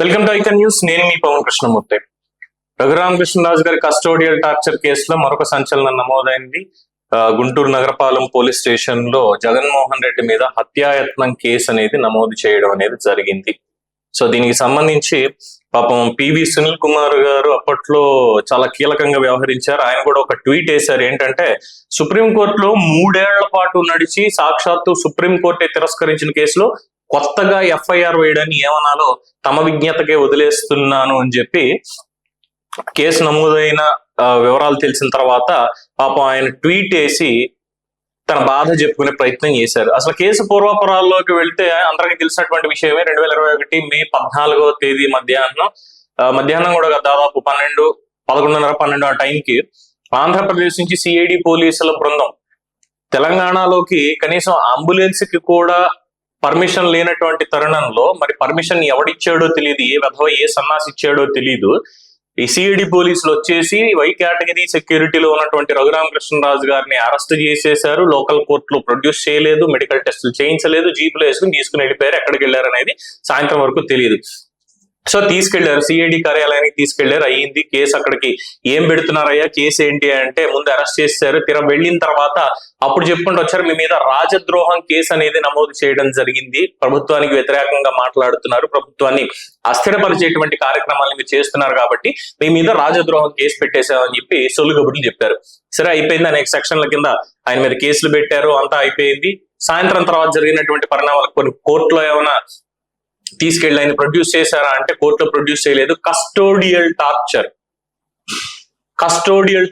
Welcome to icon news. నేను మీ పవన్ కృష్ణమూర్తి. రఘురామకృష్ణరాజు గారి custodial torture కేసులో మరొక సంచలనం నమోదైంది. గుంటూరు నగరపాలెం పోలీస్ స్టేషన్ లో జగన్మోహన్ రెడ్డి మీద హత్యాయత్నం కేసు అనేది నమోదు చేయడం అనేది జరిగింది. సో దీనికి సంబంధించి పాపం పివి సునీల్ కుమార్ గారు అప్పట్లో చాలా కీలకంగా వ్యవహరించారు. ఆయన కూడా ఒక ట్వీట్ వేశారు. ఏంటంటే, సుప్రీంకోర్టులో 3 ఏళ్ల పాటు నడిచి సాక్షాత్తు సుప్రీంకోర్టే తిరస్కరించిన కేసులో కొత్తగా ఎఫ్ఐఆర్ వేయడాన్ని ఏమనాలో తమ విజ్ఞతకే వదిలేస్తున్నాను అని చెప్పి కేసు నమోదైన వివరాలు తెలిసిన తర్వాత పాపం ఆయన ట్వీట్ వేసి తన బాధ చెప్పుకునే ప్రయత్నం చేశారు. అసలు కేసు పూర్వాపరాల్లోకి వెళ్తే అందరికీ తెలిసినటువంటి విషయమే. 2021 మే 14వ తేదీ మధ్యాహ్నం కూడా దాదాపు 11:30-12 ఆ టైంకి ఆంధ్రప్రదేశ్ నుంచి సిఐడి పోలీసుల బృందం తెలంగాణలోకి కనీసం అంబులెన్స్ కి కూడా పర్మిషన్ లేనటువంటి తరుణంలో, మరి పర్మిషన్ ఎవడిచ్చాడో తెలియదు, ఏ విధవ ఏ సన్నాసి ఇచ్చాడో తెలియదు, ఈ సిఐడి పోలీసులు వచ్చేసి వై కేటగిరీ సెక్యూరిటీలో ఉన్నటువంటి రఘురామకృష్ణరాజు గారిని అరెస్ట్ చేసేశారు. లోకల్ కోర్టులో ప్రొడ్యూస్ చేయలేదు, మెడికల్ టెస్టులు చేయించలేదు, జీపులో వేసుకుని తీసుకుని వెళ్ళిపోయారు. ఎక్కడికి వెళ్ళారు అనేది సాయంత్రం వరకు తెలియదు. సో తీసుకెళ్లారు, సిఐడి కార్యాలయానికి తీసుకెళ్లారు. అయ్యింది కేసు. అక్కడికి ఏం పెడుతున్నారయ్యా, కేసు ఏంటి అంటే ముందు అరెస్ట్ చేశారు. వెళ్ళిన తర్వాత అప్పుడు చెప్పుకుంటూ వచ్చారు, మీ మీద రాజద్రోహం కేసు అనేది నమోదు చేయడం జరిగింది, ప్రభుత్వానికి వ్యతిరేకంగా మాట్లాడుతున్నారు, ప్రభుత్వాన్ని అస్థిరపరిచేటువంటి కార్యక్రమాలను మీరు చేస్తున్నారు కాబట్టి మీ మీద రాజద్రోహం కేసు పెట్టేశామని చెప్పి సొల్లుగబుడ్లు చెప్పారు. సరే అయిపోయింది. అనేక సెక్షన్ల కింద ఆయన మీద కేసులు పెట్టారు, అంతా అయిపోయింది. సాయంత్రం తర్వాత జరిగినటువంటి పరిణామాలకు కొన్ని కోర్టులో ఏమైనా తీసుకెళ్లి ఆయన ప్రొడ్యూస్ చేశారా అంటే కోర్టులో ప్రొడ్యూస్ చేయలేదు. కస్టోడియల్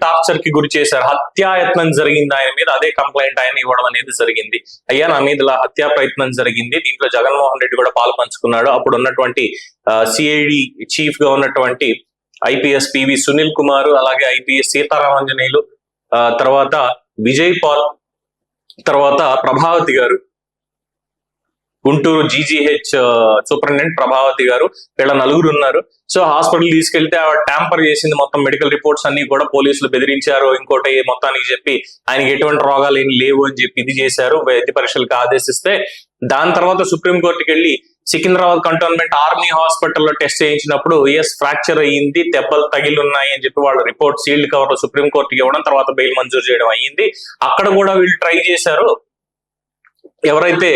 టార్చర్ కి గురి చేశారు. హత్యాయత్నం జరిగింది ఆయన మీద. అదే కంప్లైంట్ ఆయన ఇవ్వడం అనేది జరిగింది. అయ్యా నా మీద ఇలా హత్యా ప్రయత్నం జరిగింది, దీంట్లో జగన్మోహన్ రెడ్డి కూడా పాలు పంచుకున్నాడు. అప్పుడు ఉన్నటువంటి సిఐడి చీఫ్ గా ఉన్నటువంటి ఐపీఎస్ పివి సునీల్ కుమార్, అలాగే ఐపీఎస్ సీతారామాంజనేయులు, తర్వాత విజయ్ పాల్, తర్వాత ప్రభావతి గారు, గుంటూరు జీజీహెచ్ సూపరింటెండెంట్ ప్రభావతి గారు, వీళ్ళ 4 ఉన్నారు. సో హాస్పిటల్ తీసుకెళ్తే ఆవిడ ట్యాంపర్ చేసింది. మొత్తం మెడికల్ రిపోర్ట్స్ అన్ని కూడా పోలీసులు బెదిరించారు. ఇంకోటి మొత్తానికి చెప్పి ఆయనకి ఎటువంటి రోగాలు ఏం లేవు అని చెప్పి ఇది చేశారు, వైద్య పరీక్షలకు ఆదేశిస్తే దాని తర్వాత సుప్రీంకోర్టుకి వెళ్ళి సికింద్రాబాద్ కంటోన్మెంట్ ఆర్మీ హాస్పిటల్లో టెస్ట్ చేయించినప్పుడు ఫ్రాక్చర్ అయ్యింది, దెబ్బలు తగిలి ఉన్నాయి అని చెప్పి వాళ్ళ రిపోర్ట్ సీల్డ్ కవర్ లో సుప్రీంకోర్టుకి ఇవ్వడం, తర్వాత బెయిల్ మంజూరు చేయడం అయ్యింది. అక్కడ కూడా వీళ్ళు ట్రై చేశారు. ఎవరైతే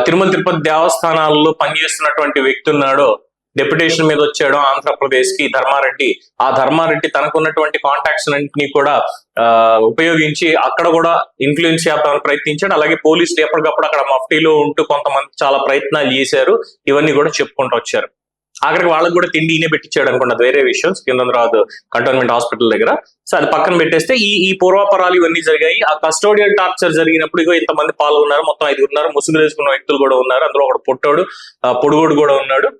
తిరుమల తిరుపతి దేవస్థానాల్లో పనిచేస్తున్నటువంటి వ్యక్తి ఉన్నాడో, డెప్యుటేషన్ మీద వచ్చాడో ఆంధ్రప్రదేశ్ కి ధర్మారెడ్డి, ఆ ధర్మారెడ్డి తనకున్నటువంటి కాంటాక్ట్స్ అన్నింటినీ కూడా ఉపయోగించి అక్కడ కూడా ఇన్ఫ్లుయెన్స్ చేద్దామని ప్రయత్నించాడు. అలాగే పోలీసులు ఎప్పటికప్పుడు అక్కడ మఫ్టీలో ఉంటూ కొంతమంది చాలా ప్రయత్నాలు చేశారు. ఇవన్నీ కూడా చెప్పుకుంటూ వచ్చారు. ఆఖరికి వాళ్ళకి కూడా తిండి ఈయనే పెట్టించాడు అనుకున్నది వేరే విషయం, సికింద్రాబాద్ కంటోన్మెంట్ హాస్పిటల్ దగ్గర. సో అది పక్కన పెట్టేస్తే ఈ పూర్వాపరాలు ఇవన్నీ జరిగాయి. ఆ కస్టోడియల్ టార్చర్ జరిగినప్పుడు ఇగో ఇంతమంది పాల్గొన్నారు, మొత్తం 5 ఉన్నారు, ముసుగులు వేసుకున్న వ్యక్తులు కూడా ఉన్నారు. అందులో ఒకడు పొడుగోడు కూడా ఉన్నాడు.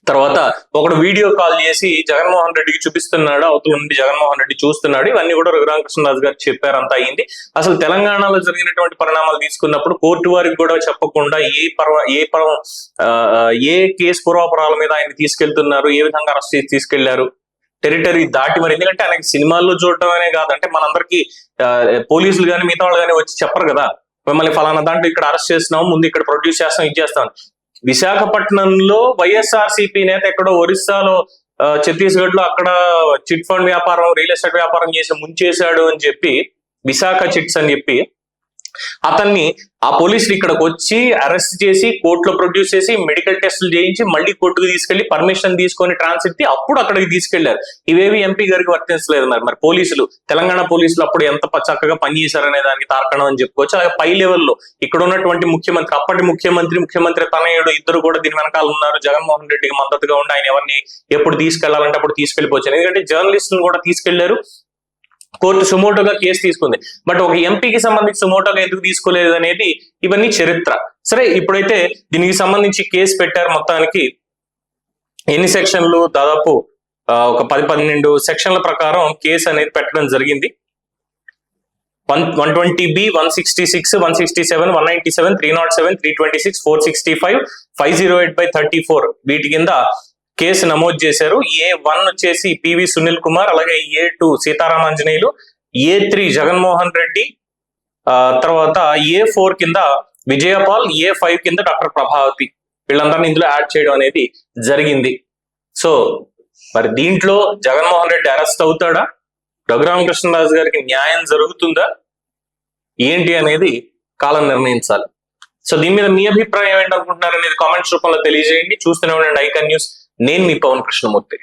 తర్వాత ఒకడు వీడియో కాల్ చేసి జగన్మోహన్ రెడ్డికి చూపిస్తున్నాడు, అవతల నుండి జగన్మోహన్ రెడ్డి చూస్తున్నాడు. ఇవన్నీ కూడా రఘురామకృష్ణరాజు గారు చెప్పారు. అంతా అయింది. అసలు తెలంగాణలో జరిగినటువంటి పరిణామాలు తీసుకున్నప్పుడు కోర్టు వారికి కూడా చెప్పకుండా ఏ కేసు పూర్వాపరాల మీద ఆయన తీసుకెళ్తున్నారు, ఏ విధంగా అరెస్ట్ చేసి తీసుకెళ్లారు, టెరిటరీ దాటి. మరి ఎందుకంటే ఆయనకి సినిమాల్లో చూడటం అనే కాదు, అంటే మనందరికీ పోలీసులు కానీ మిగతా వాళ్ళు కానీ వచ్చి చెప్పరు కదా, మిమ్మల్ని ఫలానా దాంట్లో ఇక్కడ అరెస్ట్ చేస్తున్నాము, ముందు ఇక్కడ ప్రొడ్యూస్ చేస్తాం, ఇది చేస్తాం. విశాఖపట్నంలో వైఎస్ఆర్సీపీ నేత ఎక్కడో ఒరిస్సాలో, ఛత్తీస్గఢ్ లో అక్కడ చిట్ ఫండ్ వ్యాపారం, రియల్ ఎస్టేట్ వ్యాపారం చేసి ముంచేశాడు అని చెప్పి, విశాఖ చిట్స్ అని చెప్పి అతన్ని ఆ పోలీసులు ఇక్కడికి వచ్చి అరెస్ట్ చేసి కోర్టులో ప్రొడ్యూస్ చేసి మెడికల్ టెస్టులు చేయించి మళ్ళీ కోర్టుకు తీసుకెళ్లి పర్మిషన్ తీసుకొని ట్రాన్సిట్ అప్పుడు అక్కడికి తీసుకెళ్లారు. ఇవేవి ఎంపీ గారికి వర్తించలేదు. మరి పోలీసులు, తెలంగాణ పోలీసులు అప్పుడు ఎంత చక్కగా పనిచేశారనే దానికి తార్కణం అని చెప్పుకోవచ్చు. అలాగే పై లెవెల్లో ఇక్కడ ఉన్నటువంటి ముఖ్యమంత్రి, అప్పటి ముఖ్యమంత్రి తనయుడు ఇద్దరు కూడా దీని వెనకాల ఉన్నారు. జగన్మోహన్ రెడ్డికి మద్దతుగా ఉండి ఆయన ఎవరిని ఎప్పుడు తీసుకెళ్లాలంటే అప్పుడు తీసుకెళ్లిపోవచ్చు. ఎందుకంటే జర్నలిస్టులను కూడా తీసుకెళ్లారు. కోర్టు సుమోటోగా కేసు తీసుకుంది. బట్ ఒక ఎంపీకి సంబంధించి సుమోటోగా ఎందుకు తీసుకోలేదు అనేది ఇవన్నీ చరిత్ర. సరే, ఇప్పుడైతే దీనికి సంబంధించి కేసు పెట్టారు. మొత్తానికి ఎన్ని సెక్షన్లు, దాదాపు ఒక 10-12 సెక్షన్ల ప్రకారం కేసు అనేది పెట్టడం జరిగింది. 120B, 166, 167, 197, 307, 326, 465, 508/34 వీటి కింద కేసు నమోదు చేశారు. A1 వచ్చేసి పివి సునీల్ కుమార్, అలాగే A2 సీతారామాంజనేయులు, A3 జగన్మోహన్ రెడ్డి, తర్వాత A4 కింద విజయపాల్, A5 కింద డాక్టర్ ప్రభావతి. వీళ్ళందరినీ ఇందులో యాడ్ చేయడం అనేది జరిగింది. సో మరి దీంట్లో జగన్మోహన్ రెడ్డి అరెస్ట్ అవుతాడా, రఘురామకృష్ణరాజు గారికి న్యాయం జరుగుతుందా ఏంటి అనేది కాలం నిర్ణయించాలి. సో దీని మీద మీ అభిప్రాయం ఏంటనుకుంటున్నారు అనేది కామెంట్స్ రూపంలో తెలియజేయండి. చూస్తూనే ఉండండి ఐకాన్ న్యూస్. నేను మీ పవన్ కృష్ణమూర్తి.